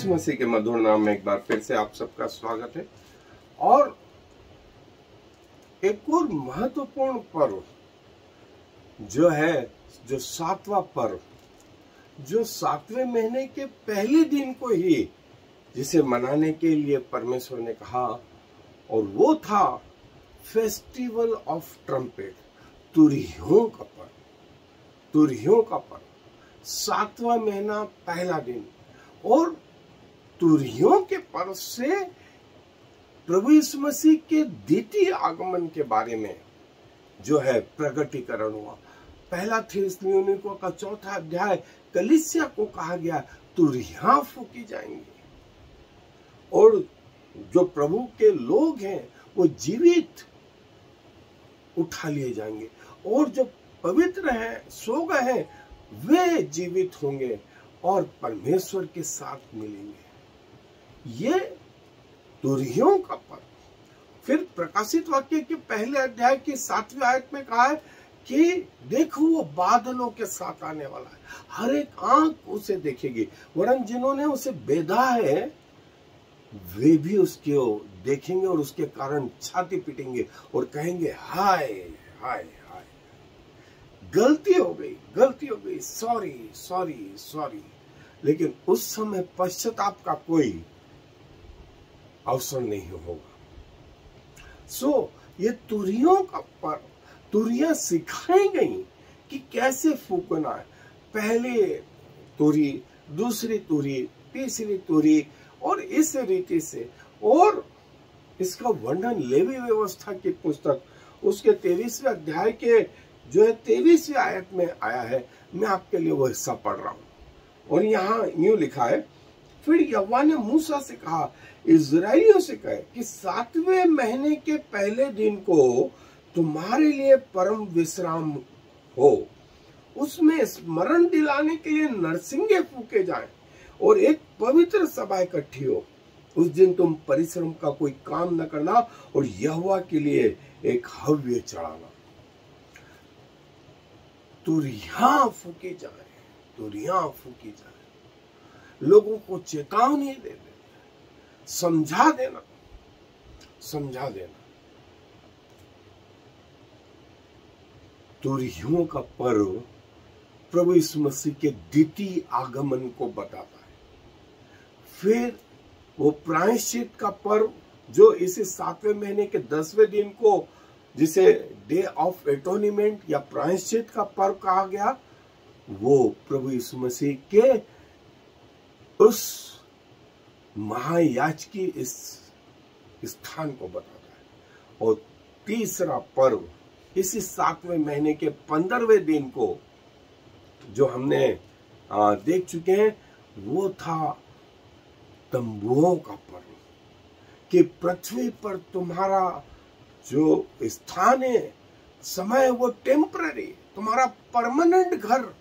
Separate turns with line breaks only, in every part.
यीशु मसीह के मधुर नाम में एक बार फिर से आप सबका स्वागत है। और एक और महत्वपूर्ण पर्व जो है, जो सातवां पर्व, जो सातवें महीने के पहले दिन को ही जिसे मनाने के लिए परमेश्वर ने कहा, और वो था फेस्टिवल ऑफ ट्रम्पेट, तुरहियों का पर्व। तुरहियों का पर्व, सातवां महीना पहला दिन। और तुरहियों के पर्व से प्रभु यीशु मसीह के द्वितीय आगमन के बारे में जो है प्रकटीकरण हुआ। पहला थिस्सलुनीकियों का 4 अध्याय, कलीसिया को कहा गया तुरहियां फूकी जाएंगी और जो प्रभु के लोग हैं वो जीवित उठा लिए जाएंगे, और जो पवित्र हैं, सो गए हैं, वे जीवित होंगे और परमेश्वर के साथ मिलेंगे। ये तुरहियों का पर्व। फिर प्रकाशित वाक्य के पहले अध्याय की 7वीं आयत में कहा है कि देखो वो बादलों के साथ आने वाला है, हर एक आंख उसे देखेगी, वरन जिन्होंने उसे बेधा है वे भी उसके देखेंगे और उसके कारण छाती पीटेंगे और कहेंगे हाय हाय हाय, गलती हो गई, सॉरी सॉरी सॉरी। लेकिन उस समय पश्चाताप का कोई अवसर नहीं होगा। ये तुरहियों का पर्व, तुरहियां सिखाई गई कि कैसे फूकना है। पहले तुरही, दूसरी तुरही, तीसरी तुरही, और इस रीति से। और इसका वर्णन लेवी व्यवस्था की पुस्तक उसके 23वें अध्याय के जो है 23वीं आयत में आया है। मैं आपके लिए वो हिस्सा पढ़ रहा हूं, और यहाँ यूं लिखा है, फिर यहोवा ने मूसा से कहा, इस्राएलियों से कहे कि 7वें महीने के पहले दिन को तुम्हारे लिए परम विश्राम हो, उसमें स्मरण दिलाने के लिए नरसिंगे फूके जाएं और एक पवित्र सभा इकट्ठी हो। उस दिन तुम परिश्रम का कोई काम न करना और यहोवा के लिए एक हव्य चढ़ाना। तुरहियां फूकी जाए, तुरहियां फूकी जाए, लोगों को चेतावनी दे देना, समझा देना। तुरहियों का पर्व प्रभु यीशु मसीह के द्वितीय आगमन को बताता है। फिर वो प्रायश्चित का पर्व जो इसे 7वें महीने के 10वें दिन को, जिसे डे ऑफ एटोनिमेंट या प्रायश्चित का पर्व कहा गया, वो प्रभु यीशु मसीह के उस महायाजकी इस स्थान को बताता है। और तीसरा पर्व इसी 7वें महीने के 15वें दिन को जो हमने देख चुके हैं, वो था तंबुओं का पर्व, कि पृथ्वी पर तुम्हारा जो स्थान है, समय, वो टेम्पररी, तुम्हारा परमानेंट घर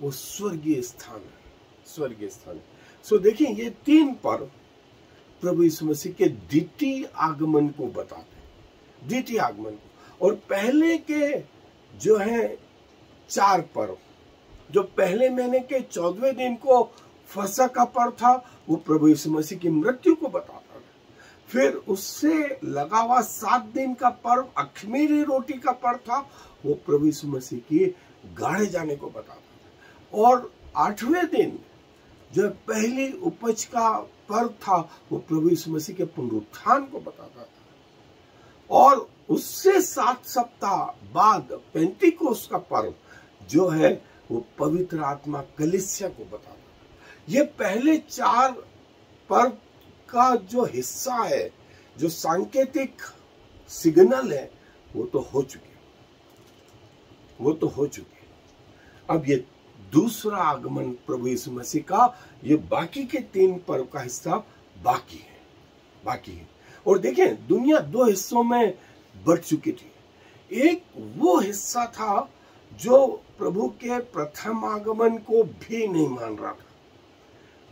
वो स्वर्गीय स्थान है, स्वर्गीय स्थान है। देखिए, ये 3 पर्व प्रभु यीशु मसीह के द्वितीय आगमन को बताते हैं, द्वितीय आगमन को। और पहले के जो है 4 पर्व, जो पहले महीने के 14वें दिन को फसह का पर्व था, वो प्रभु यीशु मसीह की मृत्यु को बताता था। फिर उससे लगा हुआ 7 दिन का पर्व अख़मीरी रोटी का पर्व था, वो प्रभु यीशु मसीह की गाड़े जाने को बताता था। और 8वें दिन जो पहली उपज का पर्व था, वो प्रभु यीशु मसीह के पुनरुत्थान को बताता था। और उससे 7 सप्ताह बाद पेंतीकोस्त का पर्व जो है, वो पवित्र आत्मा कलीसिया को बताता था। ये पहले 4 पर्व का जो हिस्सा है, जो सांकेतिक सिग्नल है, वो तो हो चुके। अब ये दूसरा आगमन प्रभु यीशु मसीह का, ये बाकी के 3 पर्व का हिस्सा बाकी है। और देखें, दुनिया 2 हिस्सों में बढ़ चुकी थी। एक वो हिस्सा था जो प्रभु के प्रथम आगमन को भी नहीं मान रहा था।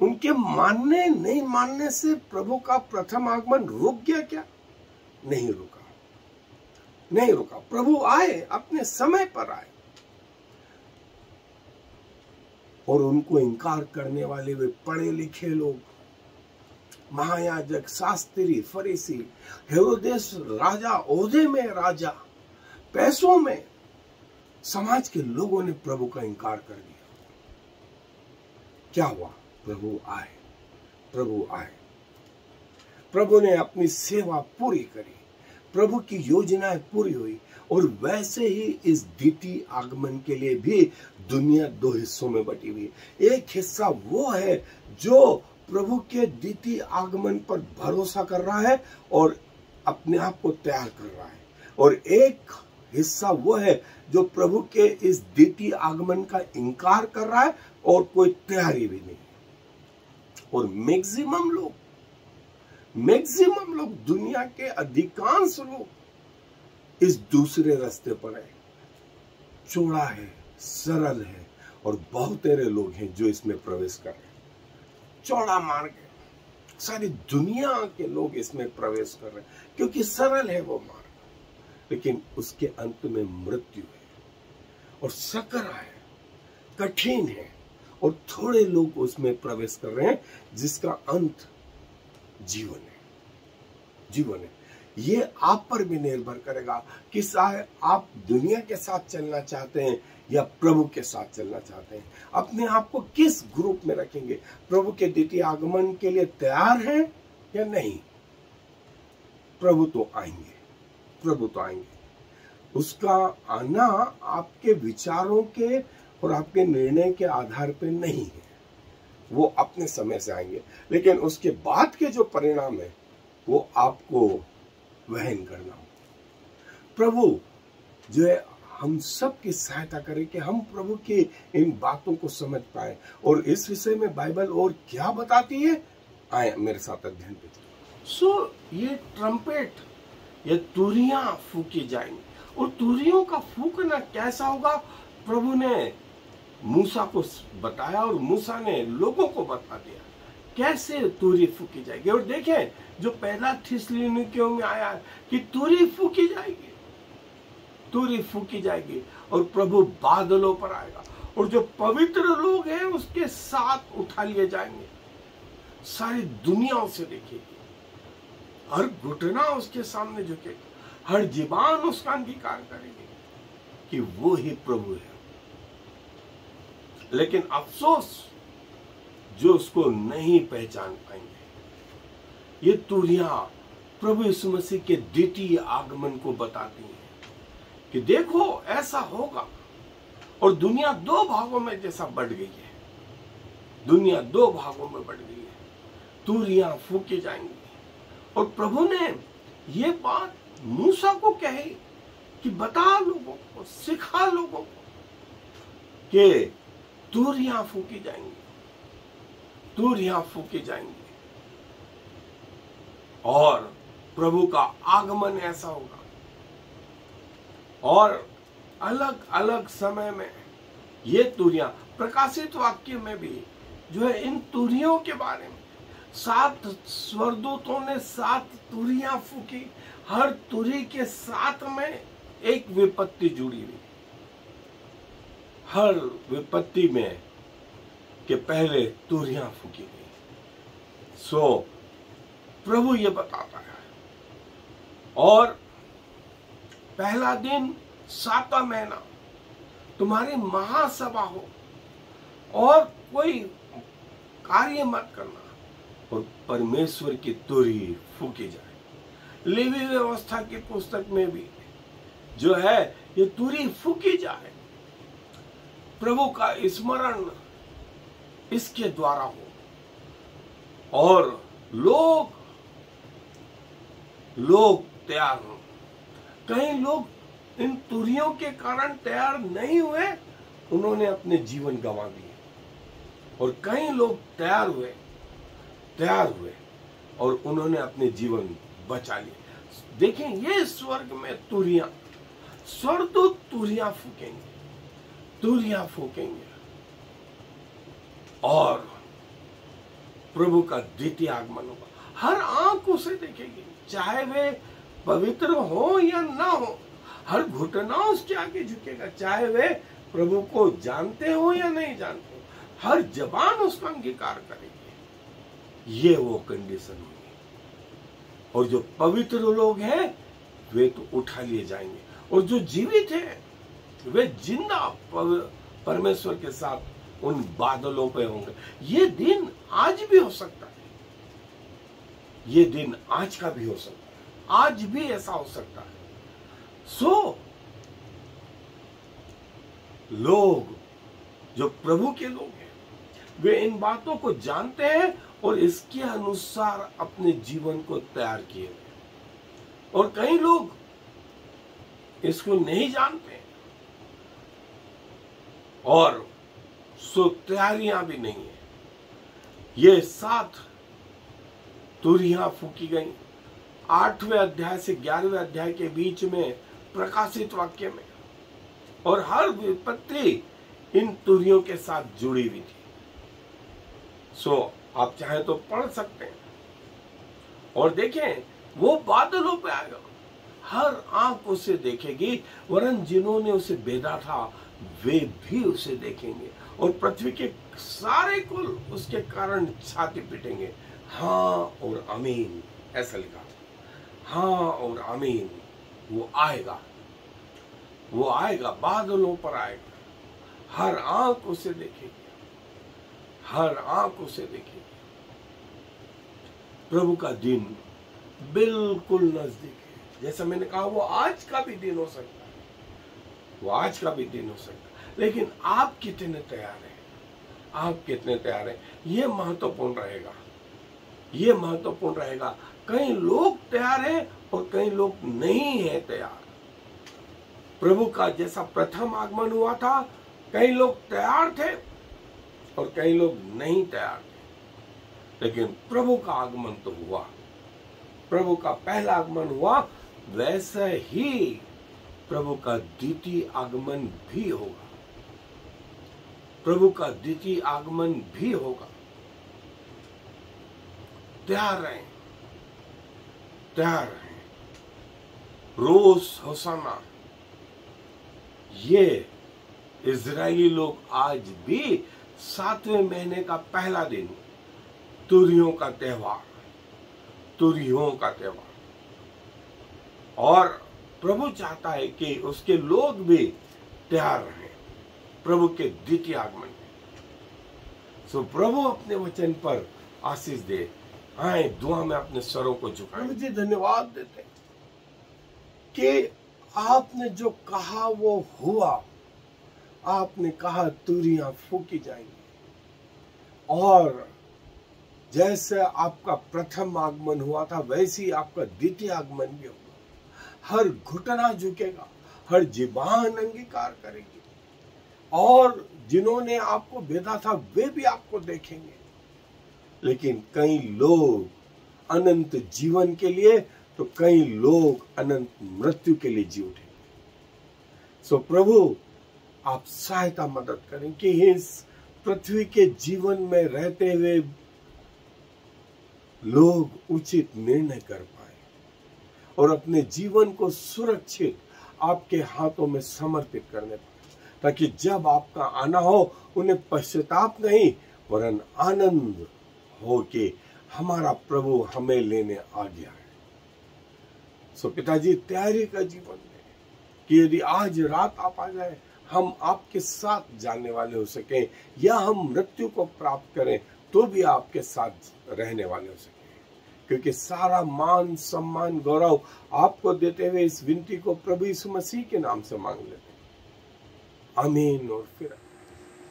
उनके नहीं मानने से प्रभु का प्रथम आगमन रुक गया क्या? नहीं रुका। प्रभु आए, अपने समय पर आए, और उनको इनकार करने वाले वे पढ़े लिखे लोग, महायाजक, शास्त्री, फरीसी, हेरोदेस राजा, ओहदे में राजा, पैसों में, समाज के लोगों ने प्रभु का इनकार कर दिया। क्या हुआ? प्रभु आए, प्रभु आए, प्रभु ने अपनी सेवा पूरी करी, प्रभु की योजनाएं पूरी हुई। और वैसे ही इस द्वितीय आगमन के लिए भी दुनिया दो हिस्सों में बटी हुई है। एक हिस्सा वो है जो प्रभु के द्वितीय आगमन पर भरोसा कर रहा है और अपने आप को तैयार कर रहा है, और एक हिस्सा वो है जो प्रभु के इस द्वितीय आगमन का इनकार कर रहा है और कोई तैयारी भी नहीं। और मैक्सिमम लोग, दुनिया के अधिकांश लोग इस दूसरे रास्ते पर है। चौड़ा है, सरल है, और बहुत सारे लोग हैं जो इसमें प्रवेश कर रहे हैं। चौड़ा मार्ग है, सारी दुनिया के लोग इसमें प्रवेश कर रहे हैं क्योंकि सरल है वो मार्ग, लेकिन उसके अंत में मृत्यु है और सकरा है, कठिन है, और थोड़े लोग उसमें प्रवेश कर रहे हैं जिसका अंत जीवन है। जीवन है। ये आप पर भी निर्भर करेगा कि चाहे आप दुनिया के साथ चलना चाहते हैं या प्रभु के साथ चलना चाहते हैं। अपने आप को किस ग्रुप में रखेंगे? प्रभु के द्वितीय आगमन के लिए तैयार हैं या नहीं? प्रभु तो आएंगे, प्रभु तो आएंगे। उसका आना आपके विचारों के और आपके निर्णय के आधार पर नहीं है, वो अपने समय से आएंगे, लेकिन उसके बाद के जो परिणाम है वो आपको वहन करना हो। प्रभु जो है हम सब की सहायता करे कि हम प्रभु की इन बातों को समझ पाए। और इस विषय में बाइबल और क्या बताती है, आए मेरे साथ अध्ययन पे। ये ट्रम्पेट, ये तुरियां फूकी जाएंगी, और तुरियों का फूकना कैसा होगा प्रभु ने मूसा को बताया और मूसा ने लोगों को बता दिया कैसे तुरी फूकी जाएगी। और देखें जो पहला थिस्सलुनीकियों में आया कि तुरी फूकी जाएगी, तुरी फूकी जाएगी, और प्रभु बादलों पर आएगा, और जो पवित्र लोग हैं उसके साथ उठा लिए जाएंगे। सारी दुनिया उसे देखेगी, हर घुटना उसके सामने झुकेगी, हर जुबान उसका अंगीकार करेगी कि वो ही प्रभु है। लेकिन अफसोस जो उसको नहीं पहचान पाएंगे। ये तुरियां प्रभु यीशु मसीह के द्वितीय आगमन को बताती हैं कि देखो ऐसा होगा। और दुनिया दो भागों में जैसा बढ़ गई है, दुनिया दो भागों में बढ़ गई है, तुरियां फूकी जाएंगी। और प्रभु ने ये बात मूसा को कही कि बता लोगों को, सिखा लोगों को कि तुरियां फूकी जाएंगी, तुरियां फूकी जाएंगी, और प्रभु का आगमन ऐसा होगा। और अलग अलग समय में ये तुरियां, प्रकाशित वाक्य में भी जो है इन तुरियों के बारे में 7 स्वर्गदूतों ने 7 तुरियां फूकी, हर तुरी के साथ में एक विपत्ति जुड़ी हुई। हर विपत्ति में के पहले तुरियां फूकी गई। सो प्रभु ये बताता है। और पहला दिन 7वां महीना तुम्हारी महासभा हो और कोई कार्य मत करना, और परमेश्वर की तुरी फूकी जाए। लेवी व्यवस्था की पुस्तक में भी जो है ये तुरी फूकी जाए, प्रभु का स्मरण इसके द्वारा हो, और लोग तैयार हो। कई लोग इन तुरियों के कारण तैयार नहीं हुए, उन्होंने अपने जीवन गंवा दिए, और कई लोग तैयार हुए और उन्होंने अपने जीवन बचा लिए। देखें ये स्वर्ग में तुरियां, स्वर्गदूत तुरियां फूकेंगे, और प्रभु का द्वितीय आगमन होगा। हर आंख उसे देखेगी, चाहे वे पवित्र हो या ना हो। हर घुटना उसके आगे झुकेगा, चाहे वे प्रभु को जानते हो या नहीं जानते हो। हर जबान उसका अंगीकार करेगी। ये वो कंडीशन होगी। और जो पवित्र लोग हैं वे तो उठा लिए जाएंगे, और जो जीवित हैं वे जिंदा परमेश्वर के साथ उन बादलों पे होंगे। ये दिन आज भी हो सकता है, ये दिन आज का भी हो सकता है, आज भी ऐसा हो सकता है। सो लोग जो प्रभु के लोग हैं वे इन बातों को जानते हैं और इसके अनुसार अपने जीवन को तैयार किए। और कई लोग इसको नहीं जानते और सो तैयारियां भी नहीं है। ये 7 तुरहियां फूकी गई 8वें अध्याय से 11वें अध्याय के बीच में प्रकाशित वाक्य में, और हर विपत्ति इन तुरहियों के साथ जुड़ी हुई थी। सो आप चाहे तो पढ़ सकते हैं और देखें, वो बादलों पे आएगा, हर आंख उसे देखेगी, वरन जिन्होंने उसे बेधा था वे भी उसे देखेंगे, और पृथ्वी के सारे कुल उसके कारण छाती पीटेंगे। हाँ और आमीन, ऐसा लिखा। हाँ और आमीन, वो आएगा, वो आएगा, बादलों पर आएगा, हर आंख उसे देखेगी, हर आंख उसे देखेगी। प्रभु का दिन बिल्कुल नजदीक है। जैसा मैंने कहा, वो आज का भी दिन हो सकता है, वो आज का भी दिन हो सकता है, लेकिन आप कितने तैयार हैं, आप कितने तैयार हैं, ये महत्वपूर्ण रहेगा, ये महत्वपूर्ण रहेगा। कई लोग तैयार हैं और कई लोग नहीं है तैयार। प्रभु का जैसा प्रथम आगमन हुआ था, कई लोग तैयार थे और कई लोग नहीं तैयार थे, लेकिन प्रभु का आगमन तो हुआ, प्रभु का पहला आगमन हुआ, वैसे ही प्रभु का द्वितीय आगमन भी होगा, प्रभु का द्वितीय आगमन भी होगा। तैयार रहें, तैयार रहें। रोज होसाना, ये इजरायली लोग आज भी 7वें महीने का पहला दिन, तुरहियों का त्योहार, तुरहियों का त्योहार, और प्रभु चाहता है कि उसके लोग भी तैयार रहें प्रभु के द्वितीय आगमन में। सो प्रभु अपने वचन पर आशीष दे। आए दुआ में अपने स्वरों को झुकाएं। प्रभु जी धन्यवाद देते कि आपने जो कहा वो हुआ। आपने कहा तुरहियां फूकी जाएंगी, और जैसे आपका प्रथम आगमन हुआ था वैसे ही आपका द्वितीय आगमन भी होगा। हर घुटना झुकेगा, हर जीवान अंगीकार करेगी, और जिन्होंने आपको भेदा था वे भी आपको देखेंगे। लेकिन कई लोग अनंत जीवन के लिए, तो कई लोग अनंत मृत्यु के लिए जी उठेंगे। सो प्रभु आप सहायता मदद करें कि इस पृथ्वी के जीवन में रहते हुए लोग उचित निर्णय कर पाए और अपने जीवन को सुरक्षित आपके हाथों में समर्पित करने पाए, ताकि जब आपका आना हो उन्हें पश्चाताप नहीं वरन आनंद हो कि हमारा प्रभु हमें लेने आ गया है। सो पिताजी तैयारी का जीवन में कि यदि आज रात आप आ जाए, हम आपके साथ जाने वाले हो सकें, या हम मृत्यु को प्राप्त करें तो भी आपके साथ रहने वाले हो सकें, क्योंकि सारा मान सम्मान गौरव आपको देते हुए इस विनती को प्रभु यीशु मसीह के नाम से मांग लेते हैं। आमीन। और फिर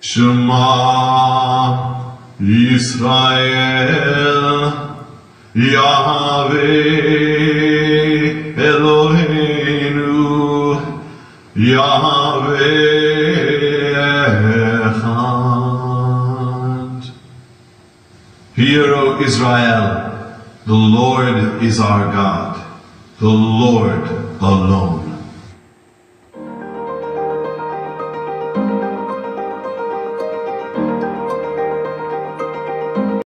शमा इस्राएल यावे एलोहेनु यावे echad. Hear, O Israel, the Lord is our God, the Lord alone.